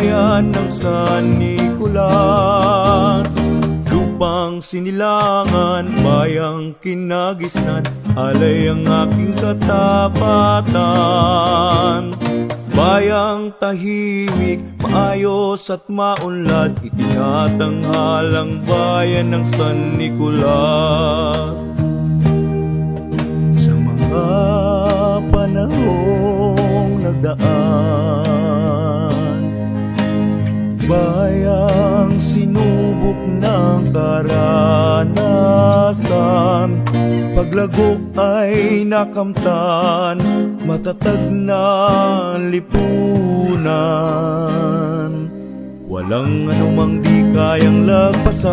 bayan ng San Nicolas. Lupang sinilangan, bayang kinagisnan, alay ang aking katapatan. Bayang tahimik, maayos at maunlad, itinatanghal ang bayan ng San Nicolas. Sa mga panahong nagdaan, bayang sinubok ng karanasan, paglago ay nakamtan, matatag na lipunan. Walang anumang di kayang lagpasan,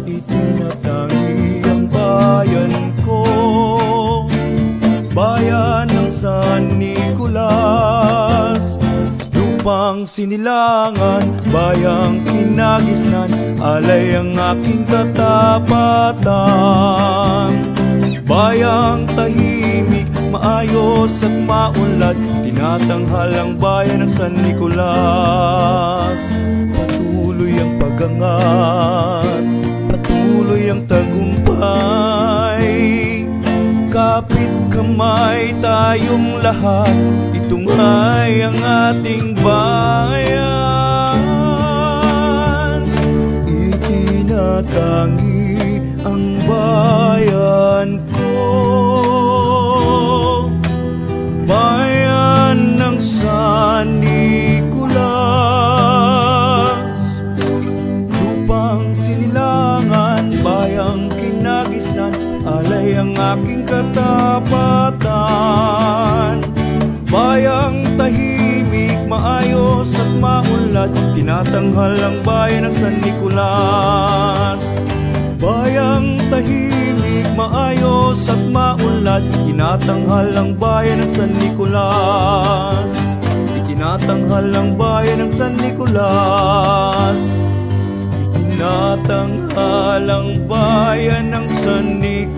itinatangi ang bayan ko, bayan ng San Nicolas. Lupang sinilangan, bayang kinagisnan, alay ang aking katapatan. Bayang tahimik, maayos at maunlad, tinatanghal ang bayan ng San Nicolas. Patuloy ang pagangat, patuloy ang tagumpay, kapit kamay tayong lahat, itong ay ang ating bayan. Itinatangi ang bayan ko, bayan ng San Nicolas. Lupang sinilangan, bayang kinagisnan, alay ang aking katapatan. Bayang tahimik, maayos at maunlad, tinatanghal ang bayan ng San Nicolas. Bayang tahimik, maayos at maunlad, tinatanghal ang bayan ng San Nicolas. Itinatanghal ang bayan ng San Nicolas. Itinatanghal ang bayan ng San Nicolas.